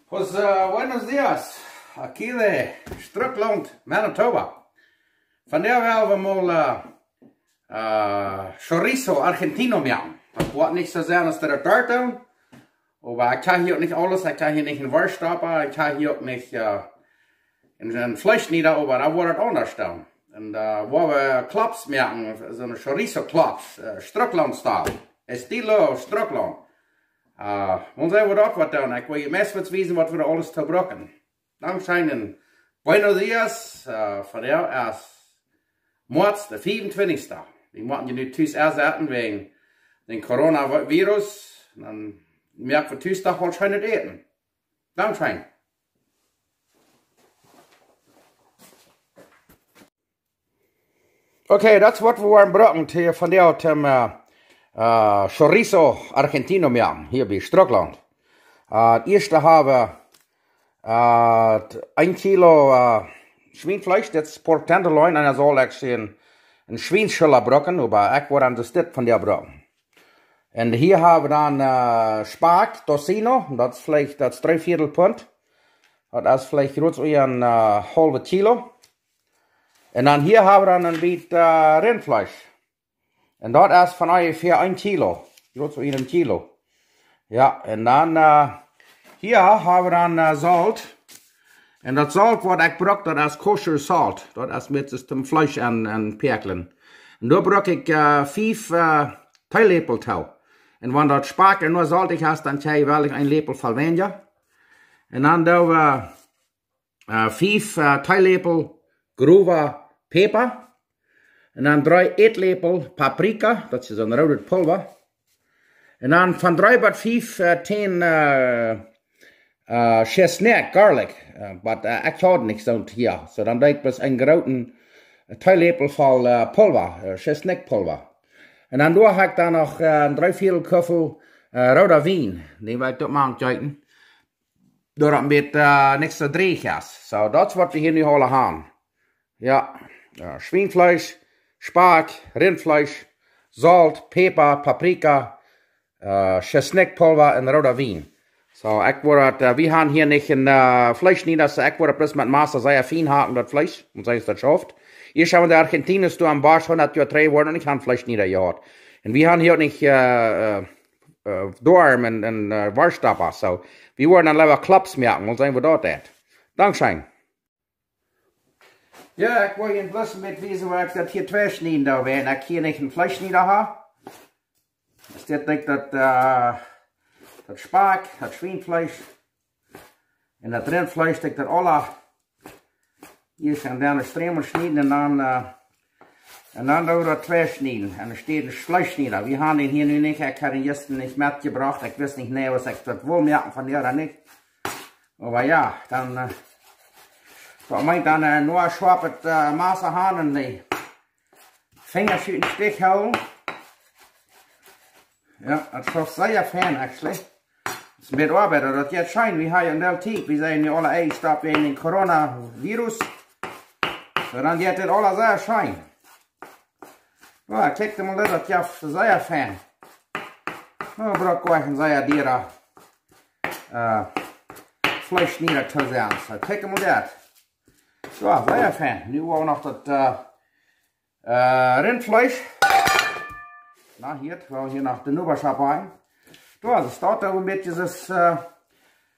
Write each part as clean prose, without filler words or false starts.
Pues buenos días, aquí de Strickland, Manitoba. Vandaar willen we mal chorizo Argentino machen. Dat wordt niet zo zijn als de dort doen. Maar ik kan hier ook niet alles, ik kan hier niet een worst stoppen, ik kan hier ook niet een Fleisch nieder, maar dan wordt het anders doen. En waar we klaps maken, zo'n chorizo klaps, Strickland-style. Estilo Strickland. Ons hebben we ook wat doen. Ik wil je meest weten wat we er alles te gebruiken. Dankzij een buenos dias van jou als maart de 25e. Die moeten je nu thuis erzetten wegen den coronavirus. Dan merken we thuis dat waarschijnlijk eten. Dankzij. Oké, dat is wat we waren gebruiken van jou chorizo Argentino maken, hier bij Strickland. Het eerste hebben we 1 kilo Schweinfleisch, dat is pork tenderloin, en dat zal ik een Schweinschuller gebruiken, maar ik word aan de stip van die gebruiken. En hier hebben we dan Spark, Tocino, dat is vielleicht, dat is 3/4 pond. Dat is vielleicht groot wie een halve kilo. En dan hier hebben we dan een beetje rindvlees. En dat is van ongeveer 1 kilo. Groot wie 1 kilo. Ja, en dan hier hebben we dan zout. En dat zout wordt ik gebruikt, dat is kosher zout. Dat is met het vlees en perkelen. En daar gebruik ik 5 theelepel toe. En wanneer dat spark er nur saltig is, dan krijg je wel 1 lepel verwenden. En dan doen we 5 theelepel grove peper. En dan 3 eetlepel paprika, dat is een rode pulver. En dan van 3 tot 5 10 chestnut garlic. Maar ik houd niks aan hier. So dan doe ik dus een grote theelepel vol pulver, chestnut pulver. En dan doe ik dan nog 3/4 koffer rode wijn. Die wil ik dat maken kijken. Door het met niks te drinken is. So dat is wat we hier nu halen gaan. Ja, schweinvlees, spark, rindvlees, zout, peper, paprika, chestnutpulver en rode wijn. So, we gaan hier niet een vlees niet, dus ik word plus met master sehr fijn haken, dat vlees, und sei es das schafft. Hier schauen de Argentiners du am Barsch 100 Jahre 3 worden und ich habe Fleisch nicht gehört. Und wir haben hier nicht Dorm und Warstapper, so. Wir wollen dann lieber Klaps merken, und sagen wir dort das. Dankeschön. Ja, ik wil je bloß met wezen waar ik dat hier 2 snijden daar ben. Ik hier niet een vlees niet heb. Dus dit denk dat dat spark, dat schweinvlees en dat rindvlees, denk dat alle hier zijn dan een streamer snijden en dan doen we dat 2 snijden. En dan staat een vlees snijden. We gaan den hier nu niet, ik heb den gisteren niet metgebracht. Ik wist niet nee, was ik dat wil merken van die dan niet. Maar ja, dan dat meint dan nur schwab het maße gaan en die vingers uit een stich houden. Ja, dat is zeer fijn actually. Het is met arbeid, dat je schijnt, we hebben een deel tijd, we zijn nu alle eingestapt in het coronavirus. So dan gaat het alle zeer schijn. Ja, kijk maar dat je zeer fijn. Nou, brok ik een zeer dieren vlees niet te zijn. So kijk maar dat. Zo, sehr fijn. Nu hebben we nog dat rindvlees. Nou, hier nog de nubberschap ein. So, das staat da een beetje das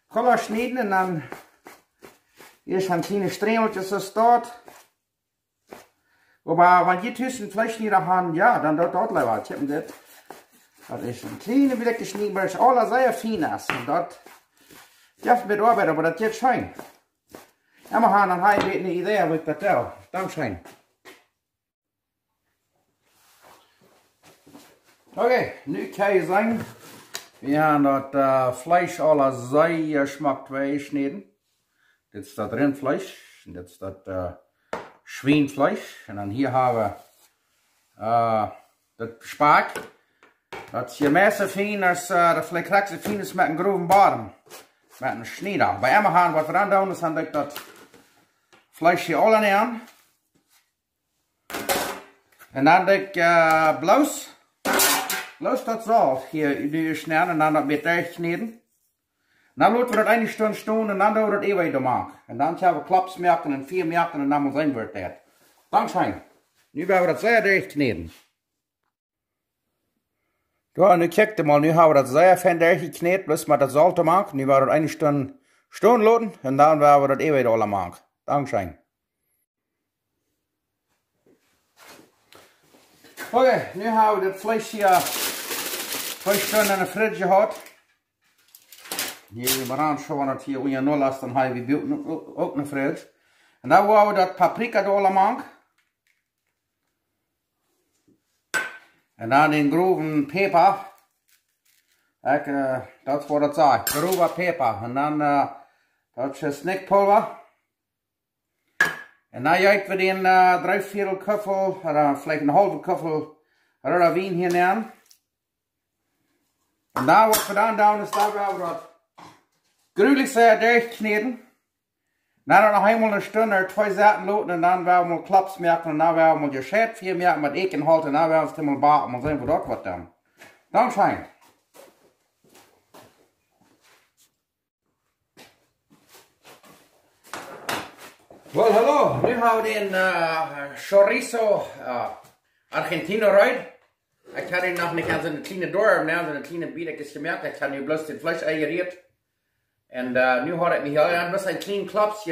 Koller snijden en dan hier zijn kleine stremeltjes zo staat. Maar wanneer je tussen vlees niet gaan, ja, dan doet dat lekker. Ik heb dit. Dat is een kleine beetje gesneden, maar het is alles zeer fijn is. En dat heeft met arbeid, maar dat is schijn. En we gaan een beetje een idee hoe ik dat doe. Dankzij. Oké, nu kan je zien. We gaan dat vlees alle zeer smaak 2 snijden. Dit is dat rindvlees. En dit is dat schweinvlees. En dan hier hebben we dat spark. Dat is je meeste fijn als de vleeskrakse fijn is met een grove bodem. Met een snijder. Bij hem gaan wat we dan doen is dan ik dat vlees hier alle aan. En dan denk ik bloos dat zout hier nu snijden en dan dat met daar snijden. Dan laten we dat 1 Stunde staan en dan doen we dat even maken. En dan hebben we klapsmerken en 4 merken en dan moet zijn wordt dat. Dankzij. Nu gaan we dat zeer dicht kneden. Ja, nu kijk mal, nu hebben we dat zeer fijn dicht gekneed, plus met dat zout te maken. Nu gaan we dat 1 Stunde staan laten en dan gaan we dat even alle maken. Dankzij. Oké, nu hebben we dat vlees hier 2 Stunden in de fridge gehad. Hier maar aanschauen dat hier onder 0 is, dan hebben we buiten ook een fridge. En dan gaan we dat paprika door maken. En dan den groven peper. Dat is wat het zegt, grove peper. En dan dat is snikpulver. En dan juichen we den 3/4 kuffel, oder vielleicht een halve kuffel roter wien hier neer. En dan wat we dan doen is dat we dat gruwelijk durchkneden. Dan nog eenmaal een stunde 2 zaten laten en dan werden we klaps merken en dan werden we gescheit 4 merken met eken halten en dan werden we het helemaal baken en zijn we dat wat dan. Dankzij. Well, hallo, nu hebben we den chorizo Argentino eruit. Ik had ihn noch nicht an so eine kleine Dorm, ne, so eine kleine Bier, ich gemerkt, ich habe bloß den Fleisch eingeriert. Und nu hat ich mich ein bisschen einen kleinen Klaps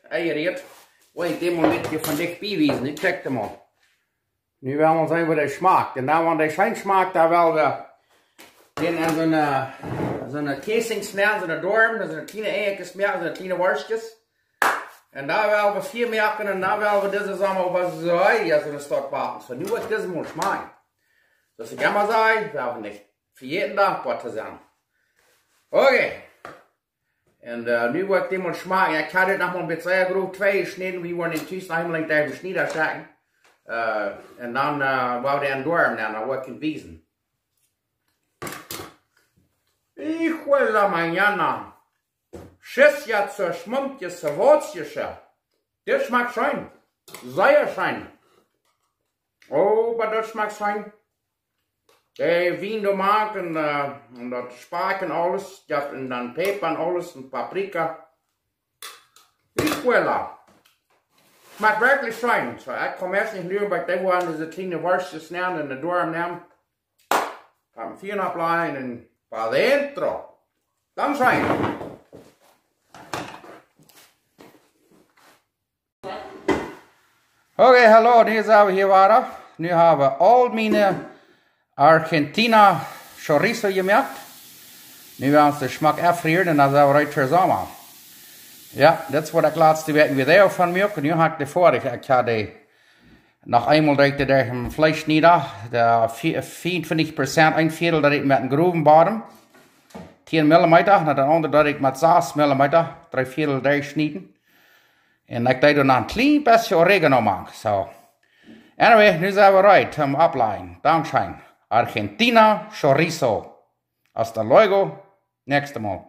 eingeriert. Wollte ich dem mal mit dir von dich beweisen, ich checkte mal. Nu werden wir sehen, wo der schmeckt. Und da, wenn der schein schmeckt, da werden wir den an so eine Casing snellen, so eine Dorm, so eine kleine Eierkes merken, so eine kleine Wurstjes. Und da werden wir 4 merken und da werden wir diese Sommer über so eine Stock warten. So, nu wird das mal schmecken. Das ich immer sagen, wir haben nicht für jeden dankbar zu sein. Okay. Und nu wird ich dem mal schmecken. Ich kann das noch mal ein bisschen sehr grob 2 schneiden, wie wir den Tüß noch einmal in den Schnieder stecken. Und dann war der ein Dorm, dann wird ich wiesen. Hijo de la mañana. Schissja zur Schmumpje, zur Wurzjesche. Das schmeckt schön. Sehr schön. Oh, aber das schmeckt schön. Der Wien du mag und das Spark und alles, ja, und dann Peper und alles und Paprika. Ich will. Schmeckt wirklich schön. So, ich komme erst nicht nur bei der, wo an diese kleine Wurstjes nehmen und die Dorm nehmen. Haben 4 ableihen und para dentro. Dann schön. Okay, hallo, nu zijn we hier waren. Nu hebben we al mijn Argentina chorizo gemaakt. Nu gaan we de smaak afvrieren en dan zijn we right zusammen. Ja, dat is wat ik laatste week weer van maak. En nu had ik de vorige, ik had nog eenmaal dat ik de vlees nieder, de 24%, een viertel dat ik met een groven bodem, 10 mm, en de andere dat ik met 6 mm, 3/4 durchsnijden. En ik deed dan een klein beetje oregano maken. So. Anyway, nu zijn we right om opleiden. Dankzij Argentina chorizo. Hasta luego. Nächste Mal.